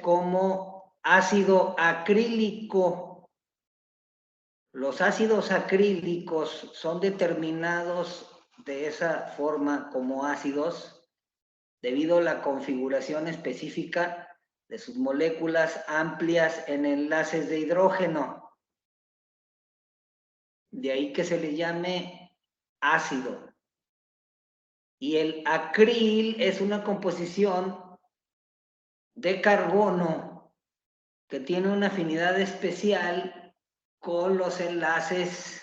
como ácido acrílico. Los ácidos acrílicos son determinados de esa forma como ácidos debido a la configuración específica de sus moléculas amplias en enlaces de hidrógeno. De ahí que se le llame ácido. Y el acril es una composición de carbono que tiene una afinidad especial con los enlaces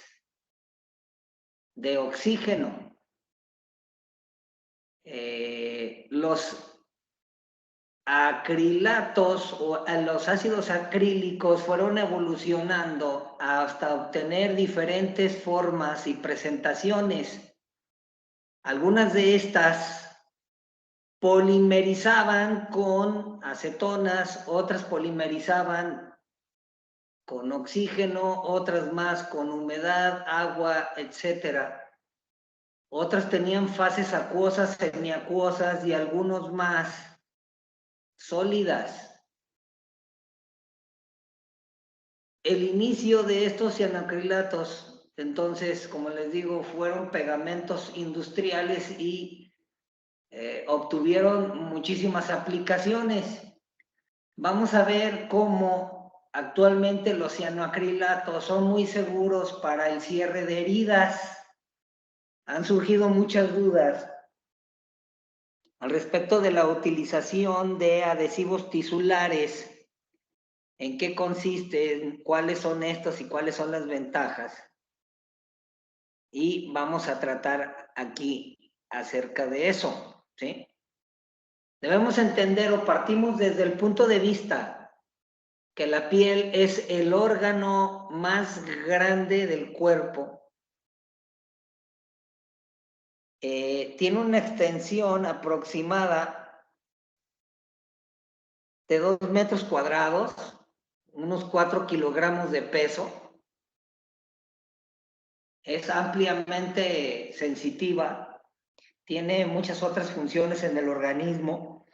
de oxígeno. Los acrilatos o los ácidos acrílicos fueron evolucionando hasta obtener diferentes formas y presentaciones. Algunas de estas polimerizaban con acetonas, otras polimerizaban con oxígeno, otras más con humedad, agua, etc. Otras tenían fases acuosas, semiacuosas y algunos más sólidas. El inicio de estos cianoacrilatos, entonces, como les digo, fueron pegamentos industriales y obtuvieron muchísimas aplicaciones. Vamos a ver cómo actualmente los cianoacrilatos son muy seguros para el cierre de heridas. Han surgido muchas dudas al respecto de la utilización de adhesivos tisulares. ¿En qué consisten? ¿Cuáles son estos y cuáles son las ventajas? Y vamos a tratar aquí acerca de eso, ¿sí? Debemos entender o partimos desde el punto de vista que la piel es el órgano más grande del cuerpo. Tiene una extensión aproximada de 2 metros cuadrados, unos 4 kilogramos de peso. Es ampliamente sensitiva, tiene muchas otras funciones en el organismo.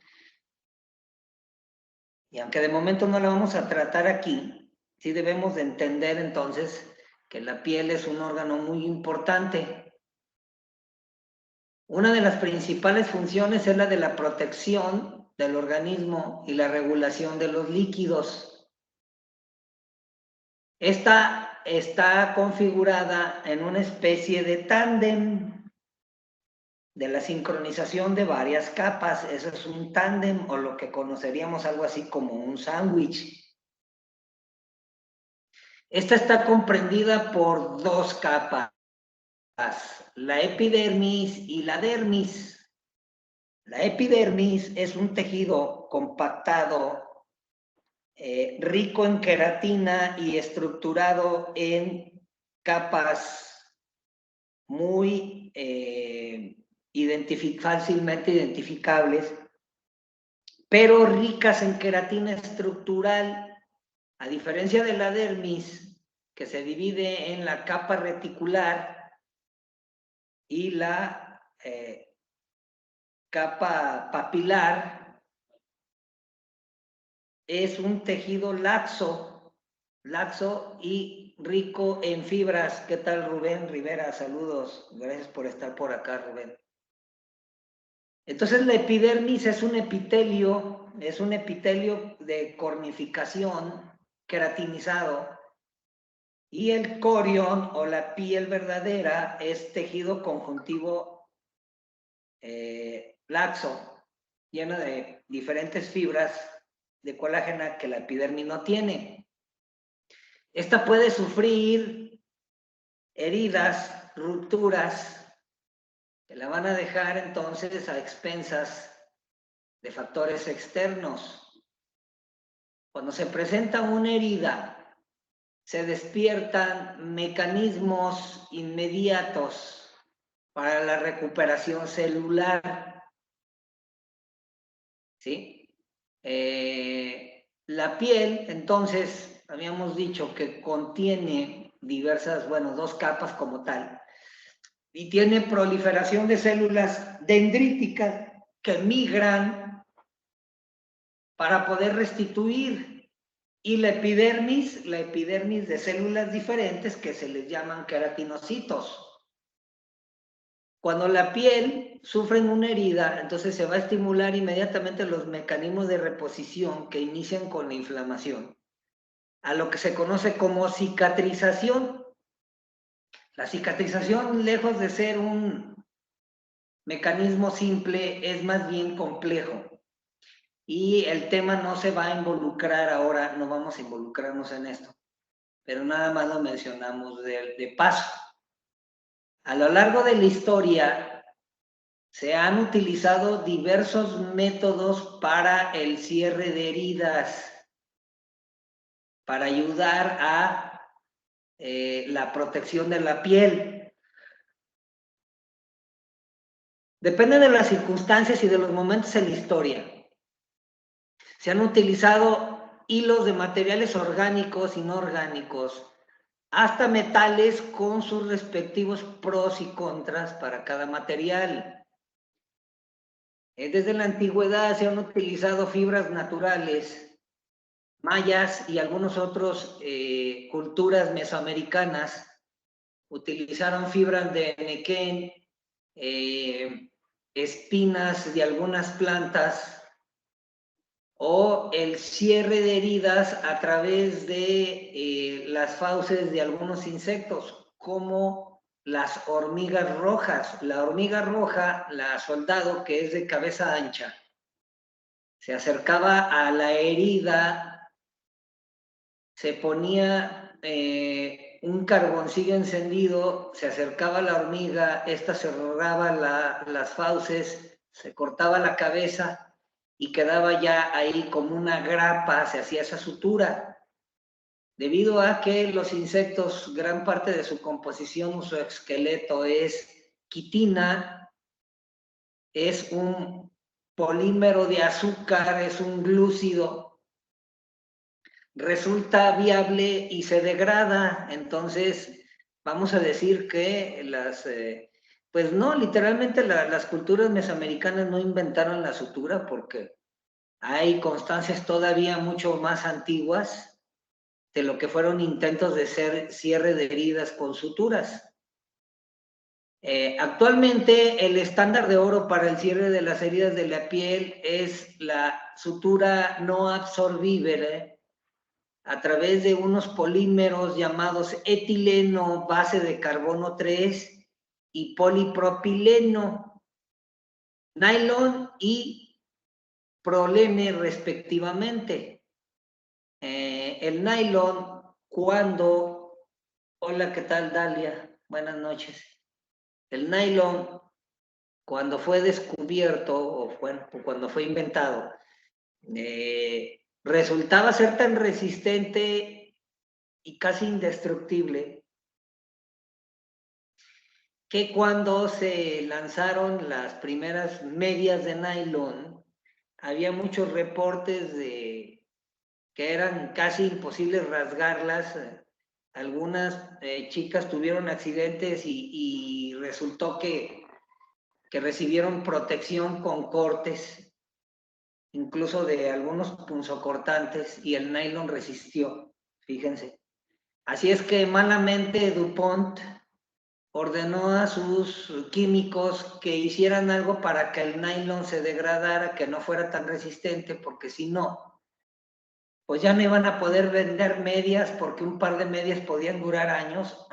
Y aunque de momento no la vamos a tratar aquí, sí debemos de entender entonces que la piel es un órgano muy importante. Una de las principales funciones es la de la protección del organismo y la regulación de los líquidos. Esta está configurada en una especie de tándem de la sincronización de varias capas. Eso es un tándem o lo que conoceríamos algo así como un sándwich. Esta está comprendida por 2 capas, la epidermis y la dermis. La epidermis es un tejido compactado, rico en queratina y estructurado en capas muy fácilmente identificables, pero ricas en queratina estructural, a diferencia de la dermis, que se divide en la capa reticular y la capa papilar. Es un tejido laxo y rico en fibras. ¿Qué tal, Rubén Rivera? Saludos, gracias por estar por acá, Rubén. Entonces la epidermis es un epitelio de cornificación queratinizado, y el corion o la piel verdadera es tejido conjuntivo laxo, lleno de diferentes fibras de colágeno que la epidermis no tiene. Esta puede sufrir heridas, rupturas, que la van a dejar entonces a expensas de factores externos. Cuando se presenta una herida, se despiertan mecanismos inmediatos para la recuperación celular, ¿sí? La piel, entonces, habíamos dicho que contiene diversas, 2 capas como tal, y tiene proliferación de células dendríticas que migran para poder restituir. Y la epidermis de células diferentes que se les llaman queratinocitos. Cuando la piel sufre una herida, entonces se va a estimular inmediatamente los mecanismos de reposición que inician con la inflamación, a lo que se conoce como cicatrización. La cicatrización, lejos de ser un mecanismo simple, es más bien complejo. Y el tema no se va a involucrar ahora, no vamos a involucrarnos en esto, pero nada más lo mencionamos de paso. A lo largo de la historia se han utilizado diversos métodos para el cierre de heridas, para ayudar a la protección de la piel. Depende de las circunstancias y de los momentos en la historia. Se han utilizado hilos de materiales orgánicos y no orgánicos, hasta metales con sus respectivos pros y contras para cada material. Desde la antigüedad se han utilizado fibras naturales, mayas y algunos otros culturas mesoamericanas utilizaron fibras de nequén, espinas de algunas plantas, o el cierre de heridas a través de las fauces de algunos insectos, como las hormigas rojas. La hormiga roja, la soldado, que es de cabeza ancha, se acercaba a la herida, se ponía un carboncillo encendido, se acercaba a la hormiga, esta cerraba las fauces, se cortaba la cabeza y quedaba ya ahí como una grapa, se hacía esa sutura. Debido a que los insectos, gran parte de su composición, su esqueleto es quitina, es un polímero de azúcar, es un glúcido, resulta viable y se degrada. Entonces, vamos a decir que pues no, literalmente las culturas mesoamericanas no inventaron la sutura, porque hay constancias todavía mucho más antiguas de lo que fueron intentos de cierre de heridas con suturas. Actualmente el estándar de oro para el cierre de las heridas de la piel es la sutura no absorbible a través de unos polímeros llamados etileno, base de carbono 3, y polipropileno, nylon y prolene respectivamente. El nylon, hola, ¿qué tal, Dalia? Buenas noches. El nylon, cuando fue descubierto, o bueno, cuando fue inventado, resultaba ser tan resistente y casi indestructible que cuando se lanzaron las primeras medias de nylon, había muchos reportes de que eran casi imposibles rasgarlas. Algunas chicas tuvieron accidentes y resultó que recibieron protección con cortes, incluso de algunos punzocortantes, y el nylon resistió, fíjense. Así es que malamente DuPont ordenó a sus químicos que hicieran algo para que el nylon se degradara, que no fuera tan resistente, porque si no, pues ya no iban a poder vender medias, porque un par de medias podían durar años.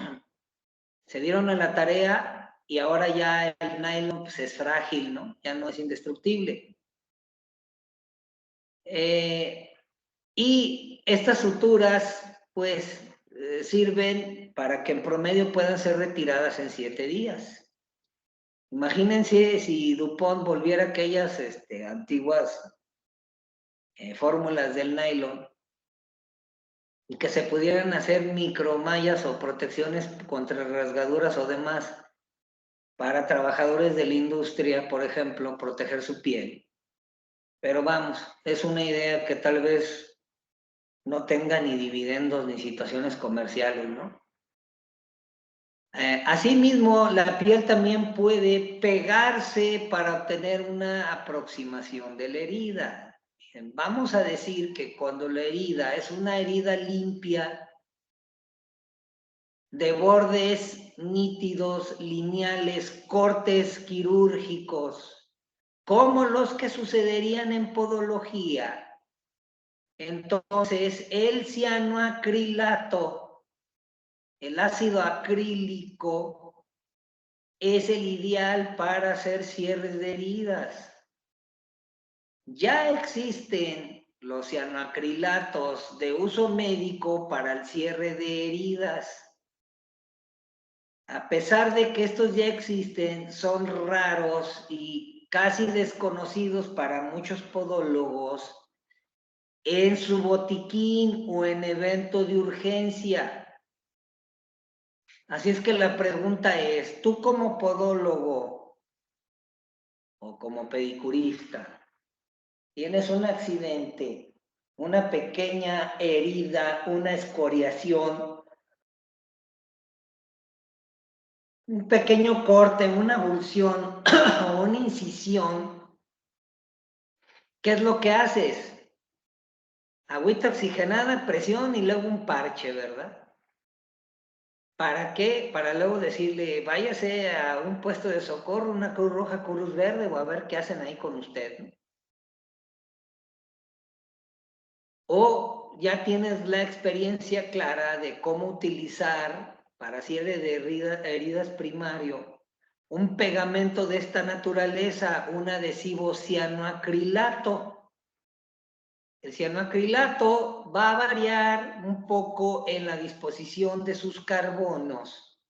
Se dieron a la tarea y ahora ya el nylon pues, es frágil, ¿no? Ya no es indestructible. Y estas suturas, pues, sirven para que en promedio puedan ser retiradas en 7 días. Imagínense si DuPont volviera a aquellas antiguas fórmulas del nylon y que se pudieran hacer micromallas o protecciones contra rasgaduras o demás para trabajadores de la industria, por ejemplo, proteger su piel. Pero vamos, es una idea que tal vez no tenga ni dividendos ni situaciones comerciales, ¿no? Asimismo, la piel también puede pegarse para obtener una aproximación de la herida. vamos a decir que cuando la herida es una herida limpia, de bordes nítidos, lineales, cortes quirúrgicos, como los que sucederían en podología, entonces el cianoacrilato, el ácido acrílico, es el ideal para hacer cierres de heridas. Ya existen los cianoacrilatos de uso médico para el cierre de heridas. A pesar de que estos ya existen, son raros y casi desconocidos para muchos podólogos en su botiquín o en evento de urgencia. Así es que la pregunta es, tú como podólogo o como pedicurista, tienes un accidente, una pequeña herida, una escoriación, un pequeño corte, una abulsión o una incisión, ¿qué es lo que haces? Agüita oxigenada, presión y luego un parche, ¿verdad? ¿Para qué? Para luego decirle, váyase a un puesto de socorro, una Cruz Roja, Cruz Verde, o a ver qué hacen ahí con usted, ¿no? O ya tienes la experiencia clara de cómo utilizar para cierre de heridas primario un pegamento de esta naturaleza, un adhesivo cianoacrilato. El cianoacrilato va a variar un poco en la disposición de sus carbonos,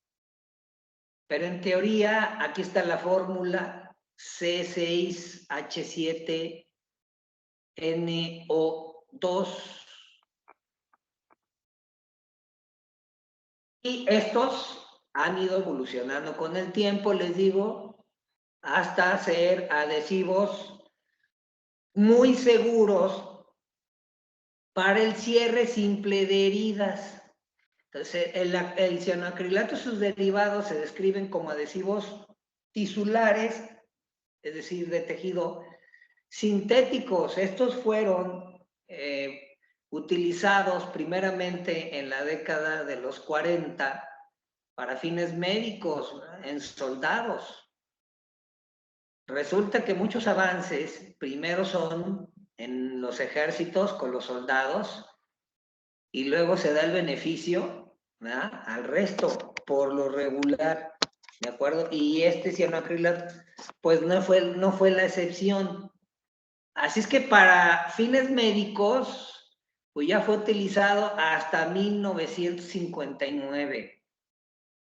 pero en teoría aquí está la fórmula C6H7NO2. Y estos han ido evolucionando con el tiempo, les digo, hasta ser adhesivos muy seguros para el cierre simple de heridas. Entonces, el cianoacrilato y sus derivados se describen como adhesivos tisulares, es decir, de tejido sintéticos. Estos fueron utilizados primeramente en la década de los 40 para fines médicos, en soldados. Resulta que muchos avances primero son en los ejércitos con los soldados y luego se da el beneficio, ¿verdad?, al resto por lo regular, ¿de acuerdo? Y este cianoacrilato pues no fue la excepción. Así es que para fines médicos pues ya fue utilizado hasta 1959,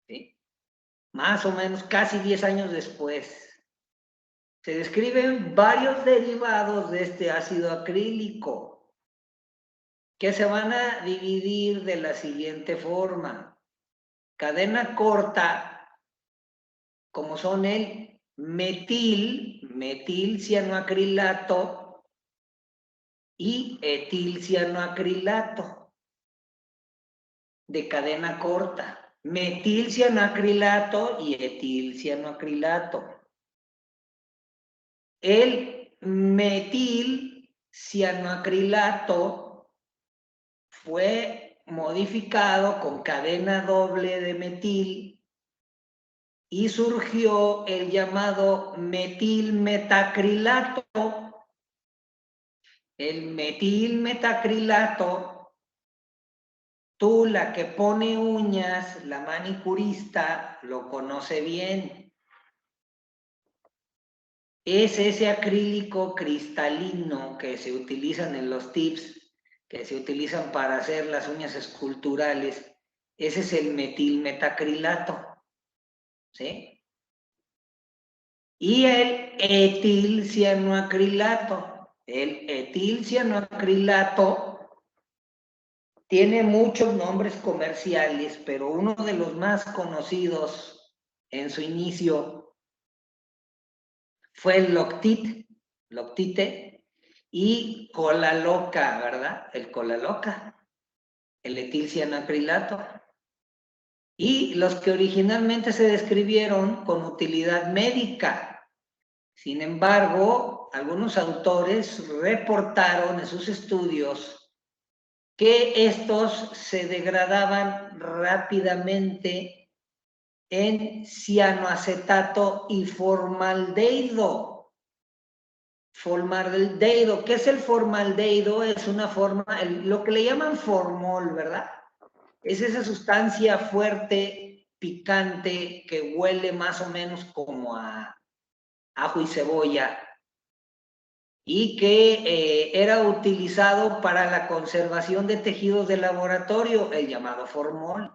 ¿sí? Más o menos casi 10 años después. Se describen varios derivados de este ácido acrílico que se van a dividir de la siguiente forma. Cadena corta, como son el metilcianoacrilato y etilcianoacrilato de cadena corta. Metilcianoacrilato y etilcianoacrilato. El metilcianoacrilato fue modificado con cadena doble de metil y surgió el llamado metilmetacrilato. El metilmetacrilato, tú, la que pone uñas, la manicurista, lo conoce bien. Es ese acrílico cristalino que se utilizan en los tips, que se utilizan para hacer las uñas esculturales. Ese es el metilmetacrilato, ¿sí? Y el etilcianoacrilato. El etilcianoacrilato tiene muchos nombres comerciales, pero uno de los más conocidos en su inicio fue el Loctite y Cola Loca, ¿verdad? El Cola Loca, el etilcianoacrilato. Y los que originalmente se describieron con utilidad médica. Sin embargo, algunos autores reportaron en sus estudios que estos se degradaban rápidamente en cianoacetato y formaldehído. Formaldehído, ¿qué es el formaldehído? Es una forma, lo que le llaman formol, ¿verdad? Es esa sustancia fuerte, picante, que huele más o menos como a ajo y cebolla, y que era utilizado para la conservación de tejidos de laboratorio, el llamado formol.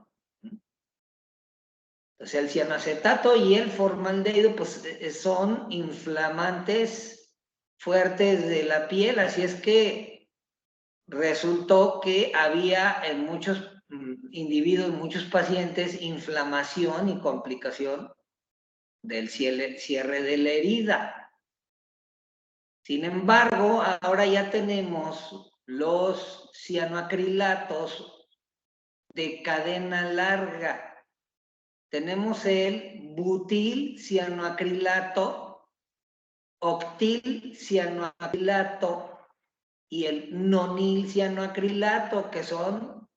Entonces el cianoacetato y el formaldehído pues son inflamantes fuertes de la piel, así es que resultó que había en muchos individuos, muchos pacientes, inflamación y complicación del cierre de la herida. Sin embargo, ahora ya tenemos los cianoacrilatos de cadena larga. Tenemos el butil cianoacrilato, octil cianoacrilato y el nonil cianoacrilato, que son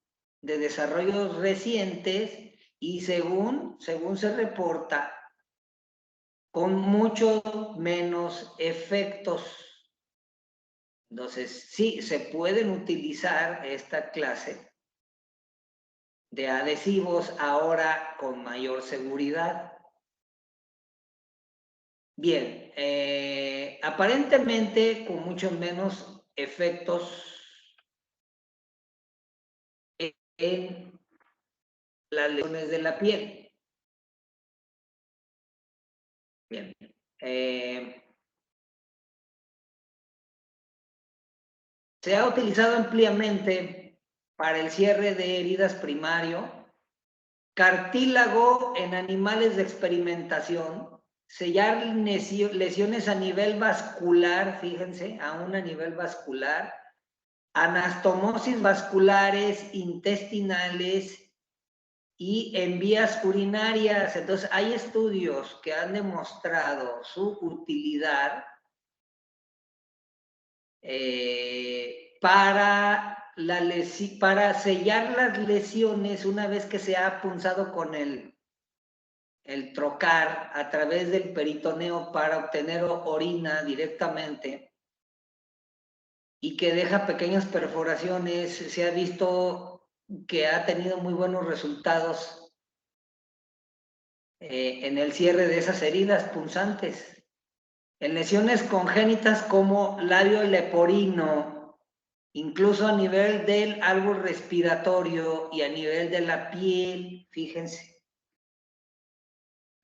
de desarrollos recientes y según se reporta, con mucho menos efectos. Entonces, sí, se pueden utilizar esta clase de adhesivos ahora con mayor seguridad. Bien, aparentemente con mucho menos efectos en las lesiones de la piel. Bien. Se ha utilizado ampliamente para el cierre de heridas primario, cartílago en animales de experimentación, sellar lesiones a nivel vascular, fíjense, aún a nivel vascular, anastomosis vasculares, intestinales y en vías urinarias. Entonces, hay estudios que han demostrado su utilidad para sellar las lesiones una vez que se ha punzado con el trocar a través del peritoneo para obtener orina directamente y que deja pequeñas perforaciones. Se ha visto que ha tenido muy buenos resultados en el cierre de esas heridas punzantes. En lesiones congénitas como labio leporino, incluso a nivel del árbol respiratorio y a nivel de la piel, fíjense.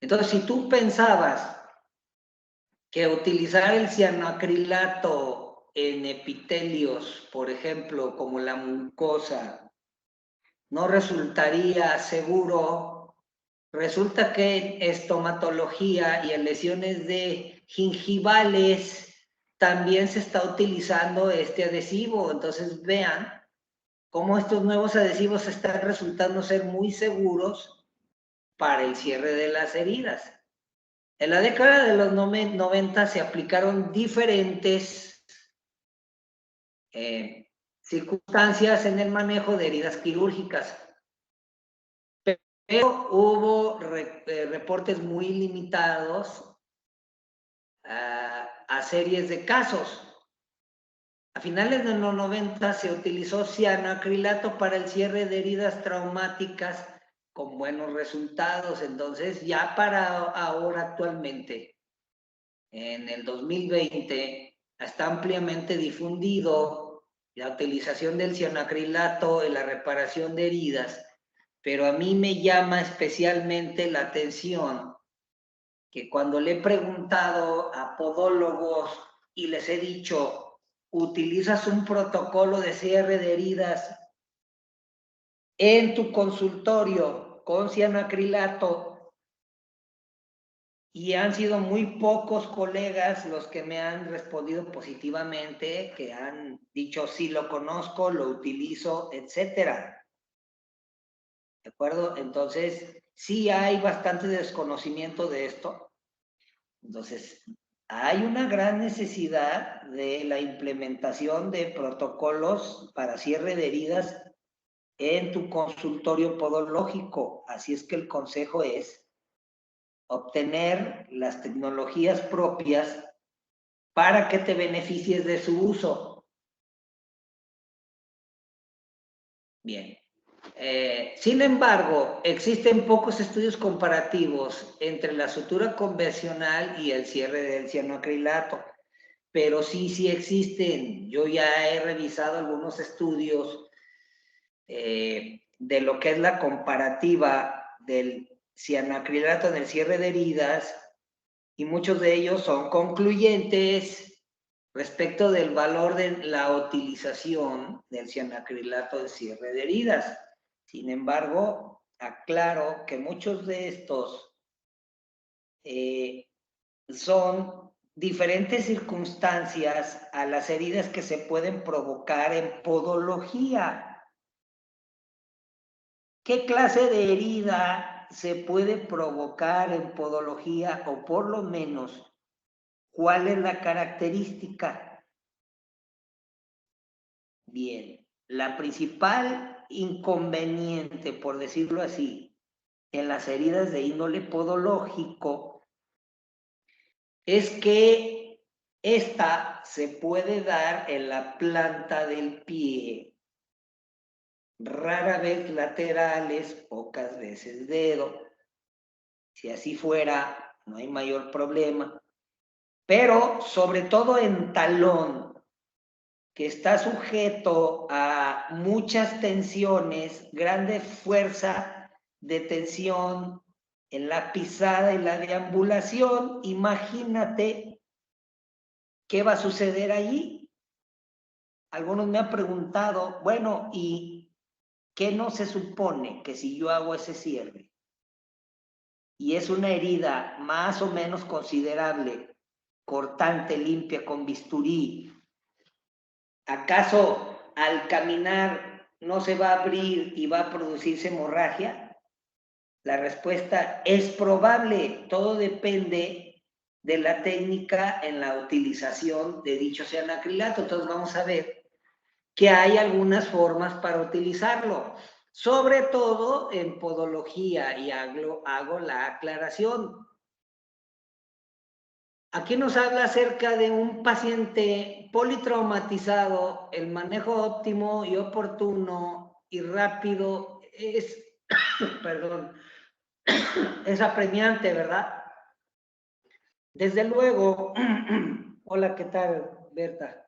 Entonces, si tú pensabas que utilizar el cianoacrilato en epitelios, por ejemplo, como la mucosa, no resultaría seguro, resulta que en estomatología y en lesiones de gingivales también se está utilizando este adhesivo. Entonces vean cómo estos nuevos adhesivos están resultando ser muy seguros para el cierre de las heridas. En la década de los 90 se aplicaron diferentes circunstancias en el manejo de heridas quirúrgicas, pero hubo reportes muy limitados a series de casos. A finales de los 90 se utilizó cianoacrilato para el cierre de heridas traumáticas con buenos resultados. Entonces, ya para ahora actualmente, en el 2020, está ampliamente difundido la utilización del cianoacrilato en la reparación de heridas, pero a mí me llama especialmente la atención que cuando le he preguntado a podólogos y les he dicho, ¿utilizas un protocolo de cierre de heridas en tu consultorio con cianoacrilato? Y han sido muy pocos colegas los que me han respondido positivamente, que han dicho, sí lo conozco, lo utilizo, etcétera. ¿De acuerdo? Entonces, sí hay bastante desconocimiento de esto. Entonces, hay una gran necesidad de la implementación de protocolos para cierre de heridas en tu consultorio podológico. Así es que el consejo es obtener las tecnologías propias para que te beneficies de su uso. Bien. Sin embargo, existen pocos estudios comparativos entre la sutura convencional y el cierre del cianoacrilato, pero sí existen. Yo ya he revisado algunos estudios de lo que es la comparativa del cianoacrilato en el cierre de heridas, y muchos de ellos son concluyentes respecto del valor de la utilización del cianoacrilato de cierre de heridas. Sin embargo, aclaro que muchos de estos son diferentes circunstancias a las heridas que se pueden provocar en podología. ¿Qué clase de herida se puede provocar en podología, o por lo menos cuál es la característica? Bien, la principal inconveniente, por decirlo así, en las heridas de índole podológico es que esta se puede dar en la planta del pie, rara vez laterales, pocas veces dedo. Si así fuera, no hay mayor problema. Pero sobre todo en talón, que está sujeto a muchas tensiones, grande fuerza de tensión en la pisada y la deambulación, imagínate qué va a suceder allí. Algunos me han preguntado, bueno, ¿y qué no se supone que si yo hago ese cierre y es una herida más o menos considerable, cortante, limpia, con bisturí, ¿acaso al caminar no se va a abrir y va a producirse hemorragia? La respuesta es probable. Todo depende de la técnica en la utilización de dicho cianoacrilato. Entonces vamos a ver que hay algunas formas para utilizarlo, sobre todo en podología, y hago la aclaración. Aquí nos habla acerca de un paciente politraumatizado. El manejo óptimo y oportuno y rápido es, perdón, es apremiante, ¿verdad? Desde luego, hola, ¿qué tal, Berta?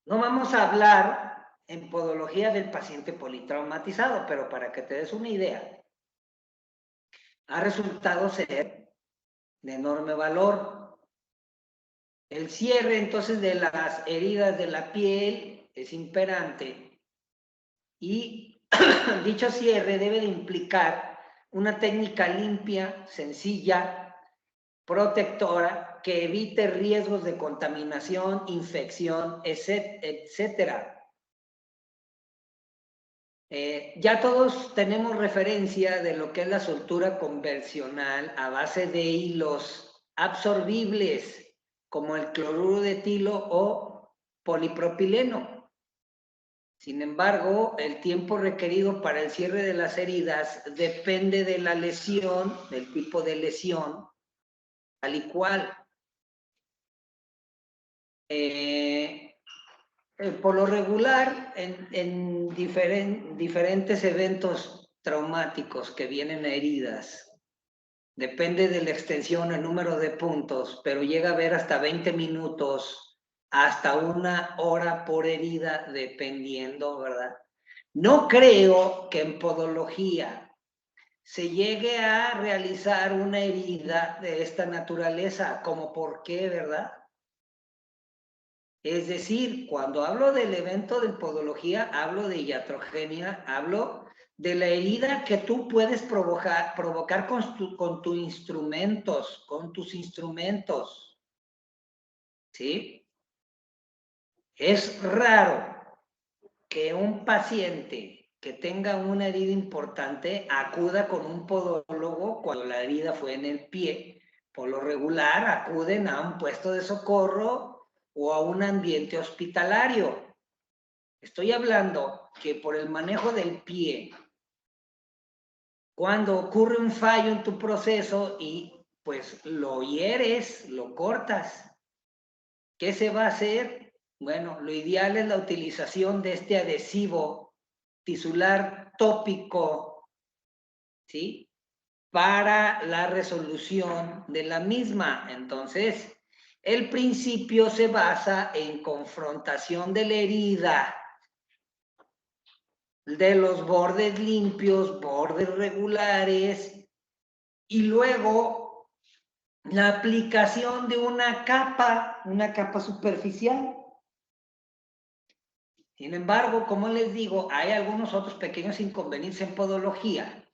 No vamos a hablar en podología del paciente politraumatizado, pero para que te des una idea, ha resultado ser de enorme valor. El cierre entonces de las heridas de la piel es imperante, y dicho cierre debe de implicar una técnica limpia, sencilla, protectora, que evite riesgos de contaminación, infección, etcétera. Ya todos tenemos referencia de lo que es la soltura convencional a base de hilos absorbibles, como el cloruro de etilo o polipropileno. Sin embargo, el tiempo requerido para el cierre de las heridas depende de la lesión, del tipo de lesión, tal y cual. Por lo regular, en diferentes eventos traumáticos que vienen a heridas, depende de la extensión, el número de puntos, pero llega a haber hasta 20 minutos, hasta 1 hora por herida, dependiendo, ¿verdad? No creo que en podología se llegue a realizar una herida de esta naturaleza, como por qué, ¿verdad? Es decir, cuando hablo del evento de podología, hablo de iatrogenia, hablo de la herida que tú puedes provocar con tus instrumentos, ¿sí? Es raro que un paciente que tenga una herida importante acuda con un podólogo cuando la herida fue en el pie, por lo regular acuden a un puesto de socorro o a un ambiente hospitalario. Estoy hablando que por el manejo del pie, cuando ocurre un fallo en tu proceso y pues lo hieres, lo cortas, ¿qué se va a hacer? Bueno, lo ideal es la utilización de este adhesivo tisular tópico, ¿sí? Para la resolución de la misma. Entonces, el principio se basa en confrontación de la herida, de los bordes limpios, bordes regulares, y luego la aplicación de una capa superficial. Sin embargo, como les digo, hay algunos otros pequeños inconvenientes en podología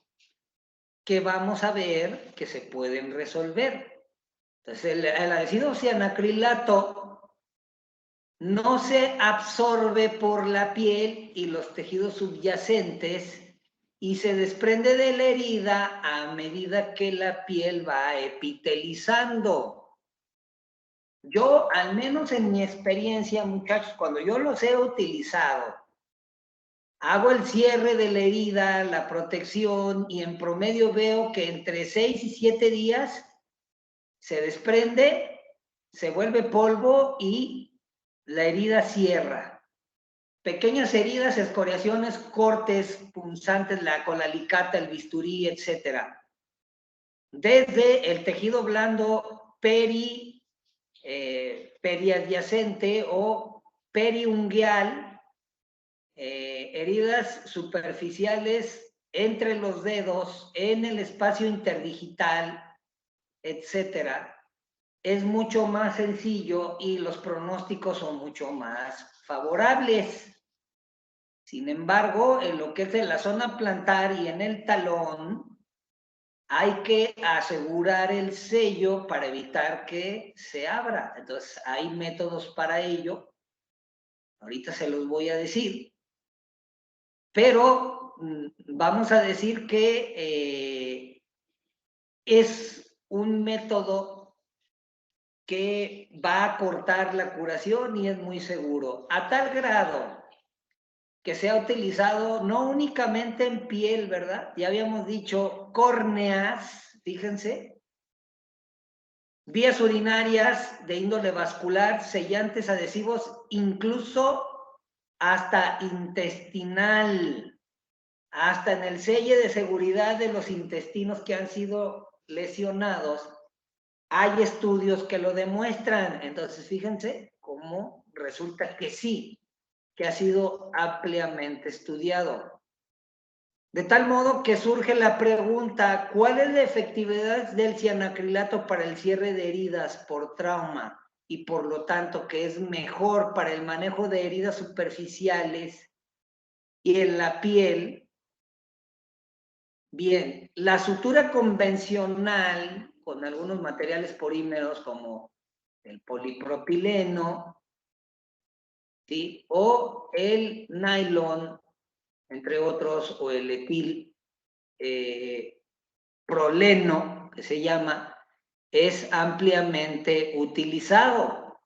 que vamos a ver que se pueden resolver. Entonces, el adhesivo cianacrilato no se absorbe por la piel y los tejidos subyacentes y se desprende de la herida a medida que la piel va epitelizando. Yo, al menos en mi experiencia, muchachos, cuando yo los he utilizado, hago el cierre de la herida, la protección, y en promedio veo que entre 6 y 7 días se desprende, se vuelve polvo y la herida cierra. Pequeñas heridas, escoriaciones, cortes, punzantes, con la alicata, el bisturí, etc. Desde el tejido blando periadyacente o periungueal, heridas superficiales entre los dedos, en el espacio interdigital, etcétera, es mucho más sencillo y los pronósticos son mucho más favorables. Sin embargo, en lo que es en la zona plantar y en el talón, hay que asegurar el sello para evitar que se abra. Entonces, hay métodos para ello. Ahorita se los voy a decir. Pero vamos a decir que es un método que va a cortar la curación y es muy seguro, a tal grado que se ha utilizado no únicamente en piel, ¿verdad? Ya habíamos dicho córneas, fíjense, vías urinarias de índole vascular, sellantes adhesivos, incluso hasta intestinal, hasta en el sello de seguridad de los intestinos que han sido lesionados. Hay estudios que lo demuestran. Entonces, fíjense cómo resulta que sí, que ha sido ampliamente estudiado. De tal modo que surge la pregunta, ¿cuál es la efectividad del cianacrilato para el cierre de heridas por trauma y por lo tanto que es mejor para el manejo de heridas superficiales y en la piel? Bien, la sutura convencional con algunos materiales polímeros como el polipropileno, ¿sí? O el nylon, entre otros, o el etil proleno, que se llama, es ampliamente utilizado.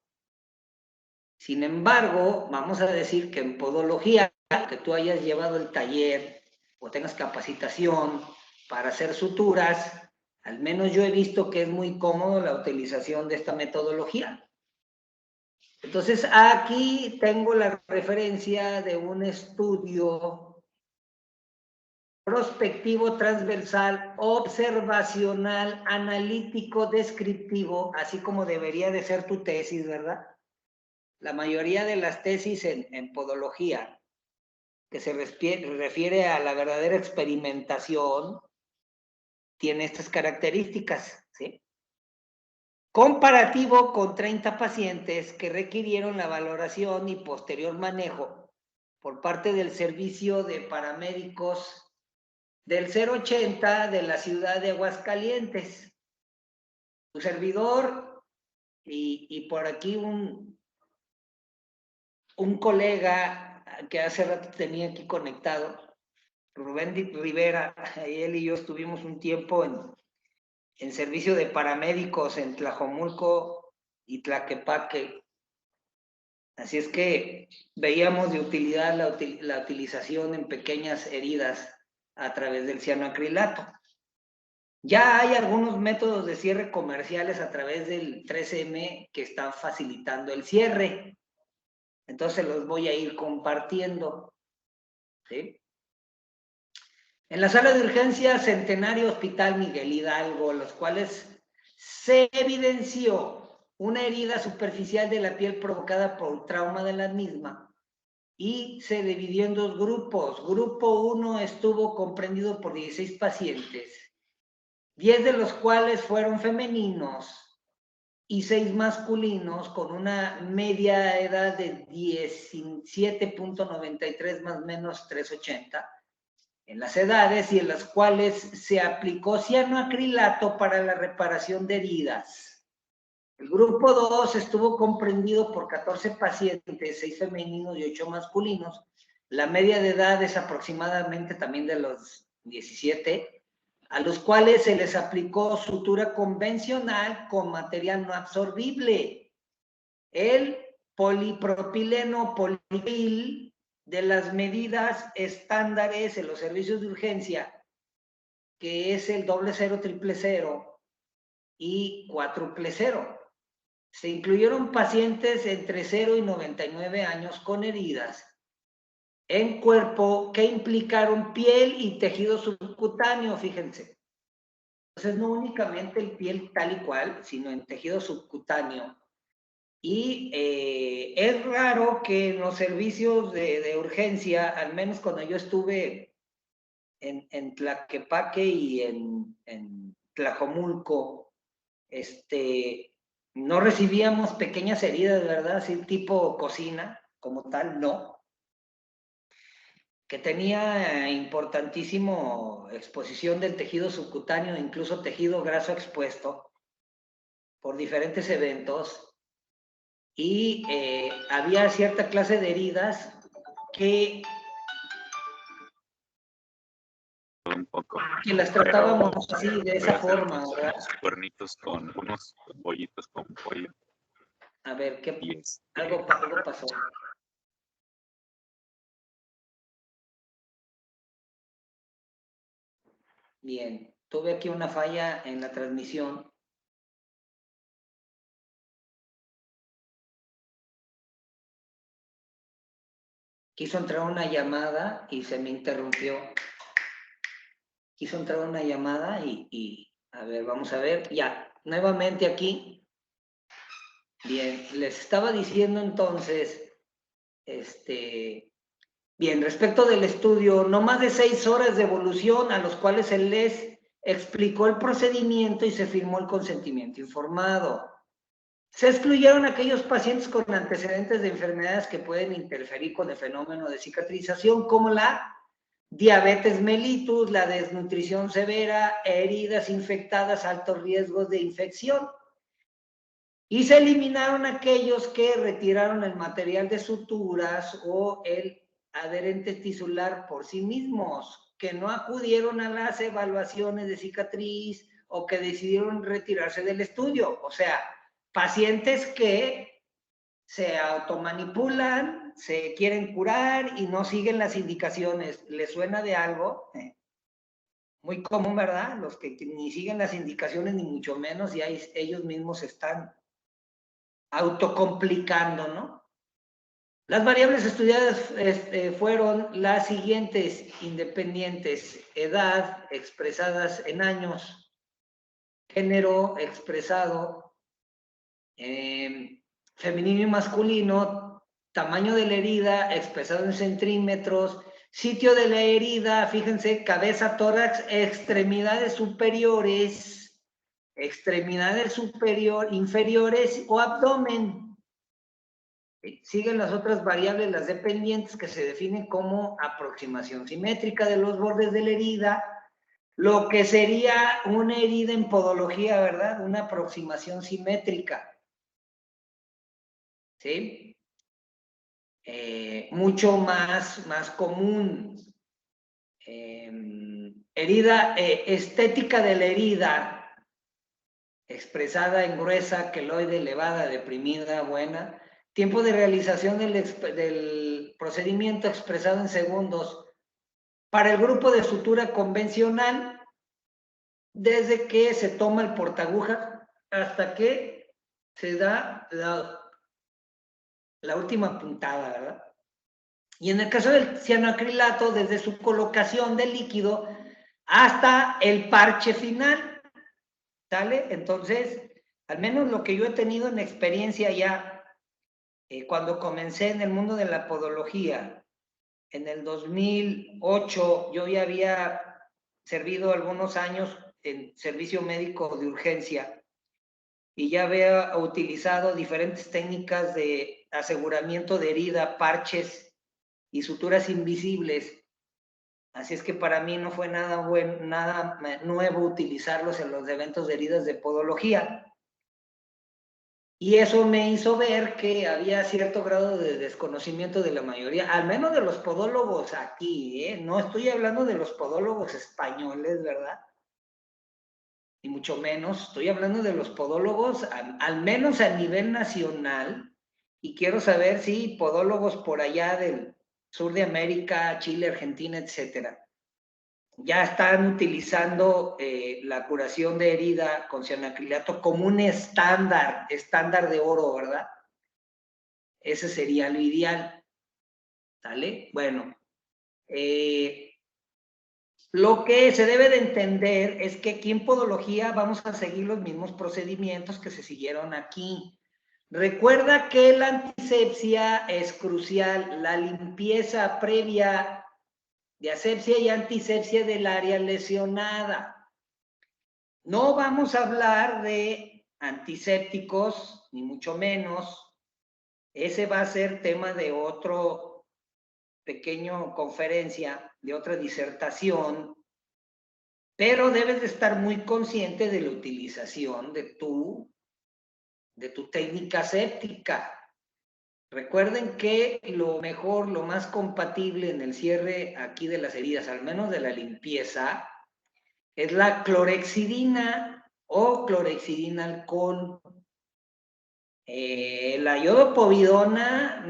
Sin embargo, vamos a decir que en podología, que tú hayas llevado el taller o tengas capacitación para hacer suturas, al menos yo he visto que es muy cómodo la utilización de esta metodología. Entonces, aquí tengo la referencia de un estudio prospectivo, transversal, observacional, analítico, descriptivo, así como debería de ser tu tesis, ¿verdad? La mayoría de las tesis en podología, que se refiere a la verdadera experimentación, tiene estas características, ¿sí? Comparativo con 30 pacientes que requirieron la valoración y posterior manejo por parte del servicio de paramédicos del 080 de la ciudad de Aguascalientes. Tu servidor y por aquí un colega que hace rato tenía aquí conectado, Rubén Rivera, él y yo estuvimos un tiempo en servicio de paramédicos en Tlajomulco y Tlaquepaque. Así es que veíamos de utilidad la utilización en pequeñas heridas a través del cianoacrilato. Ya hay algunos métodos de cierre comerciales a través del 3M que están facilitando el cierre. Entonces los voy a ir compartiendo. ¿Sí? En la sala de urgencia Centenario Hospital Miguel Hidalgo, los cuales se evidenció una herida superficial de la piel provocada por trauma de la misma y se dividió en dos grupos. Grupo 1 estuvo comprendido por 16 pacientes, 10 de los cuales fueron femeninos y 6 masculinos, con una media edad de 17.93 más o menos 380 en las edades, y en las cuales se aplicó cianoacrilato para la reparación de heridas. El grupo 2 estuvo comprendido por 14 pacientes, 6 femeninos y 8 masculinos. La media de edad es aproximadamente también de los 17, a los cuales se les aplicó sutura convencional con material no absorbible. El polipropileno polipil de las medidas estándares en los servicios de urgencia, que es el 00, 000 y 400. Se incluyeron pacientes entre 0 y 99 años con heridas en cuerpo que implicaron piel y tejido subcutáneo, fíjense. Entonces, no únicamente el piel tal y cual, sino en tejido subcutáneo. Y es raro que en los servicios de urgencia, al menos cuando yo estuve en Tlaquepaque y en Tlajomulco, no recibíamos pequeñas heridas, ¿verdad? Así tipo cocina, como tal, no. Que tenía importantísimo exposición del tejido subcutáneo, incluso tejido graso expuesto por diferentes eventos. Y había cierta clase de heridas que un poco, las tratábamos así, de esa forma, ¿verdad? Unos cuernitos con unos pollitos con pollo. A ver, ¿qué? Y Algo pasó. Bien, tuve aquí una falla en la transmisión. Quiso entrar una llamada y se me interrumpió. Quiso entrar una llamada y a ver, vamos a ver. Ya, nuevamente aquí. Bien, les estaba diciendo entonces, bien, respecto del estudio, no más de 6 horas de evolución a los cuales se les explicó el procedimiento y se firmó el consentimiento informado. Se excluyeron aquellos pacientes con antecedentes de enfermedades que pueden interferir con el fenómeno de cicatrización, como la diabetes mellitus, la desnutrición severa, heridas infectadas, altos riesgos de infección. Y se eliminaron aquellos que retiraron el material de suturas o el adherente tisular por sí mismos, que no acudieron a las evaluaciones de cicatriz o que decidieron retirarse del estudio. O sea, pacientes que se automanipulan, se quieren curar y no siguen las indicaciones. ¿Les suena de algo? Muy común, ¿verdad? Los que ni siguen las indicaciones, ni mucho menos, y ellos mismos están autocomplicando, ¿no? Las variables estudiadas fueron las siguientes, independientes: edad, expresadas en años; género, expresado femenino y masculino; tamaño de la herida, expresado en centímetros; sitio de la herida, fíjense, cabeza, tórax, extremidades superiores, inferiores o abdomen. Siguen las otras variables, las dependientes, que se definen como aproximación simétrica de los bordes de la herida, lo que sería una herida en podología, ¿verdad? Una aproximación simétrica. ¿Sí? Mucho más común. Herida, estética de la herida. expresada en gruesa, queloide, elevada, deprimida, buena. Tiempo de realización del procedimiento expresado en segundos. Para el grupo de sutura convencional, desde que se toma el portaagujas hasta que se da la última puntada, ¿verdad? Y en el caso del cianoacrilato, desde su colocación del líquido hasta el parche final, ¿sale? Entonces, al menos lo que yo he tenido en experiencia ya, cuando comencé en el mundo de la podología, en el 2008, yo ya había servido algunos años en servicio médico de urgencia y ya había utilizado diferentes técnicas de aseguramiento de herida, parches y suturas invisibles. Así es que para mí no fue nada nuevo utilizarlos en los eventos de heridas de podología. Y eso me hizo ver que había cierto grado de desconocimiento de la mayoría, al menos de los podólogos aquí, ¿eh? No estoy hablando de los podólogos españoles, ¿verdad? Ni mucho menos. Estoy hablando de los podólogos, al menos a nivel nacional, y quiero saber si podólogos por allá del sur de América, Chile, Argentina, etcétera, ya están utilizando la curación de herida con cianoacrilato como un estándar de oro, ¿verdad? Ese sería lo ideal, ¿sale? Bueno, lo que se debe de entender es que aquí en podología vamos a seguir los mismos procedimientos que se siguieron aquí. Recuerda que la antisepsia es crucial, la limpieza previa de asepsia y antisepsia del área lesionada. No vamos a hablar de antisépticos, ni mucho menos. Ese va a ser tema de otro pequeño conferencia, de otra disertación, pero debes de estar muy consciente de la utilización de tu técnica séptica. Recuerden que lo mejor, lo más compatible en el cierre aquí de las heridas, al menos de la limpieza, es la clorexidina o clorexidina alcohol. La iodopovidona,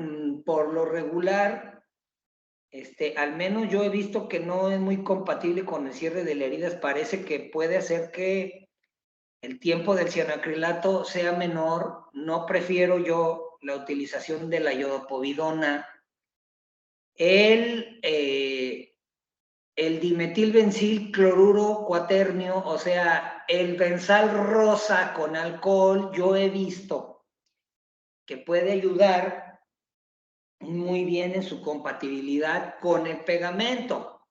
por lo regular, al menos yo he visto que no es muy compatible con el cierre de las heridas. Parece que puede hacer que el tiempo del cianoacrilato sea menor. No prefiero yo la utilización de la iodopovidona. El dimetilbencil cloruro cuaternio, o sea, el benzal rosa con alcohol, yo he visto que puede ayudar muy bien en su compatibilidad con el pegamento.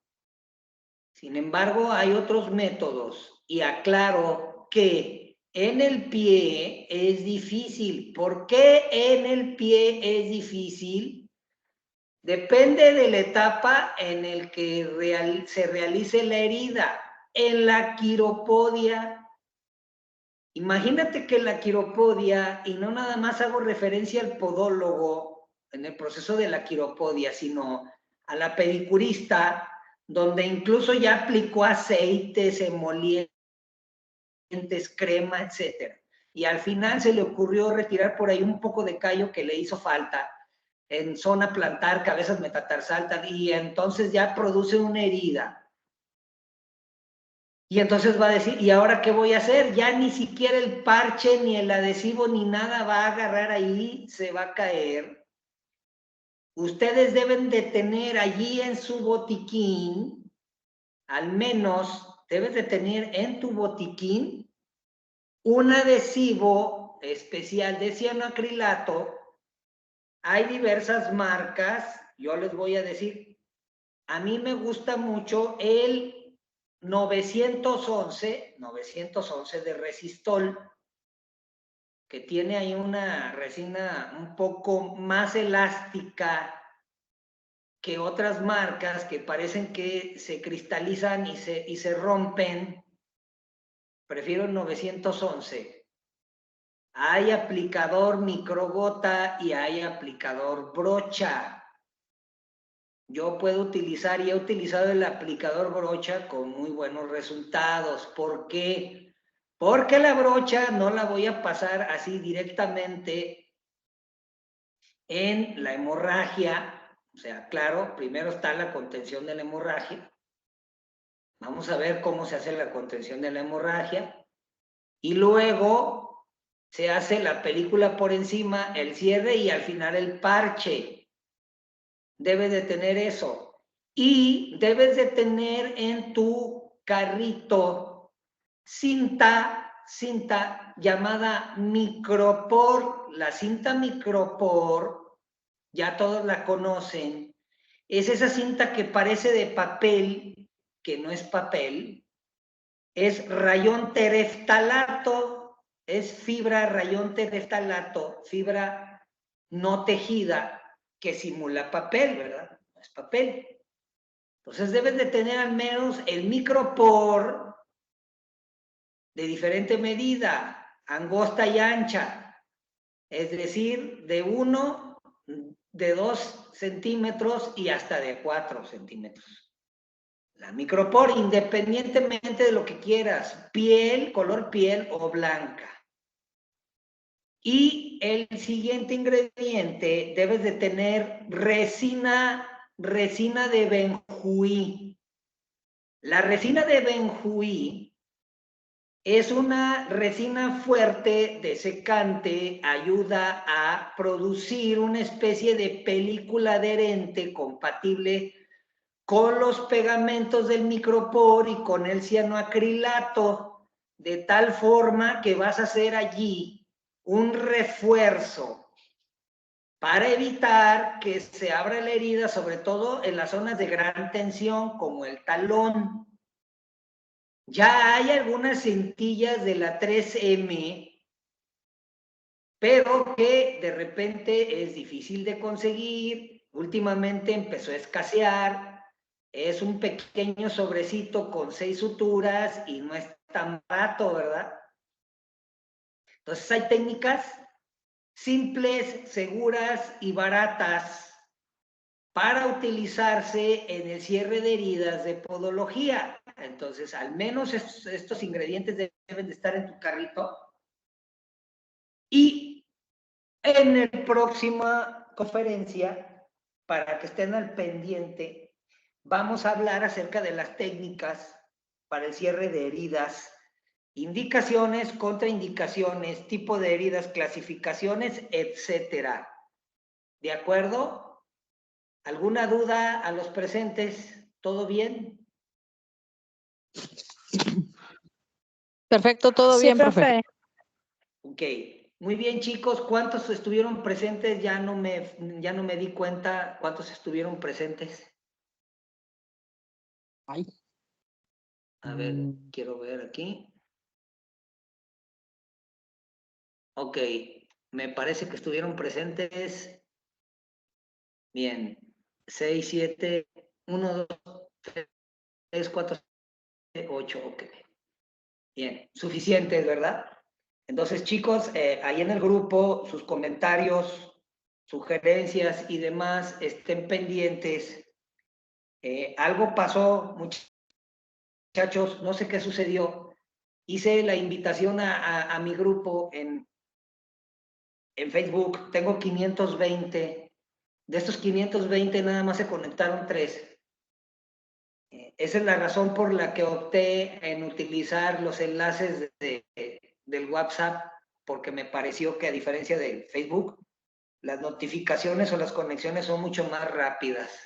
Sin embargo, hay otros métodos y aclaro que en el pie es difícil. ¿Por qué en el pie es difícil? Depende de la etapa en el que se realice la herida. En la quiropodia, imagínate que la quiropodia, y no nada más hago referencia al podólogo en el proceso de la quiropodia, sino a la pedicurista, donde incluso ya aplicó aceites, emolientes, crema, etc. Y al final se le ocurrió retirar por ahí un poco de callo que le hizo falta en zona plantar, cabezas metatarsal, y entonces ya produce una herida. Y entonces va a decir, ¿y ahora qué voy a hacer? Ya ni siquiera el parche, ni el adhesivo, ni nada va a agarrar ahí, se va a caer. Ustedes deben de tener allí en su botiquín, al menos debes de tener en tu botiquín un adhesivo especial de cianoacrilato. Hay diversas marcas, yo les voy a decir, a mí me gusta mucho el 911 de Resistol, que tiene ahí una resina un poco más elástica que otras marcas que parecen que se cristalizan y se rompen. Prefiero el 911. Hay aplicador microgota y hay aplicador brocha. Yo puedo utilizar y he utilizado el aplicador brocha con muy buenos resultados. ¿Por qué? Porque la brocha no la voy a pasar así directamente en la hemorragia. O sea, claro, primero está la contención de la hemorragia. Vamos a ver cómo se hace la contención de la hemorragia. Y luego se hace la película por encima, el cierre y al final el parche. Debes de tener eso. Y debes de tener en tu carrito cinta llamada micropor. La cinta micropor, ya todos la conocen, es esa cinta que parece de papel, que no es papel, es rayón tereftalato, es fibra rayón tereftalato, fibra no tejida, que simula papel, ¿verdad? No es papel. Entonces debes de tener al menos el micropor de diferente medida, angosta y ancha, es decir, de 1, de 2 centímetros y hasta de 4 centímetros. La micropor, independientemente de lo que quieras, piel, color piel o blanca. Y el siguiente ingrediente, debes de tener resina de benjuí. La resina de benjuí es una resina fuerte, desecante, ayuda a producir una especie de película adherente compatible con los pegamentos del micropor y con el cianoacrilato, de tal forma que vas a hacer allí un refuerzo para evitar que se abra la herida, sobre todo en las zonas de gran tensión, como el talón. Ya hay algunas cintillas de la 3M, pero que de repente es difícil de conseguir. Últimamente empezó a escasear. Es un pequeño sobrecito con 6 suturas y no es tan barato, ¿verdad? Entonces hay técnicas simples, seguras y baratas para utilizarse en el cierre de heridas de podología. Entonces, al menos estos ingredientes deben de estar en tu carrito. Y en la próxima conferencia, para que estén al pendiente, vamos a hablar acerca de las técnicas para el cierre de heridas, indicaciones, contraindicaciones, tipo de heridas, clasificaciones, etcétera. ¿De acuerdo? ¿Alguna duda a los presentes? ¿Todo bien? Perfecto, todo Sí, bien, profe. Ok. Muy bien, chicos. ¿Cuántos estuvieron presentes? Ya no me di cuenta cuántos estuvieron presentes. Ay. A ver, quiero ver aquí. Ok. Me parece que estuvieron presentes. Bien. 6, 7, 1, 2, 3, 4, 8. Ok. Bien. Suficientes, ¿verdad? Entonces, chicos, ahí en el grupo, sus comentarios, sugerencias y demás, estén pendientes. Algo pasó, muchachos, no sé qué sucedió. Hice la invitación a mi grupo en Facebook. Tengo 520. De estos 520 nada más se conectaron 3. Esa es la razón por la que opté en utilizar los enlaces del WhatsApp, porque me pareció que a diferencia de Facebook, las notificaciones o las conexiones son mucho más rápidas.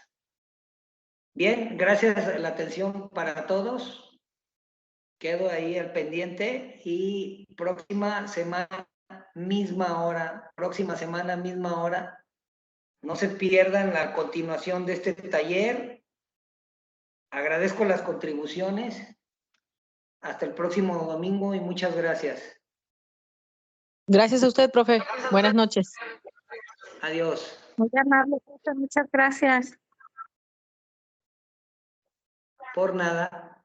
Bien, gracias a la atención para todos. Quedo ahí al pendiente y próxima semana, misma hora, no se pierdan la continuación de este taller. Agradezco las contribuciones. Hasta el próximo domingo y muchas gracias. Gracias a usted, profe. Buenas noches. Adiós. Muy amable, muchas gracias. Por nada.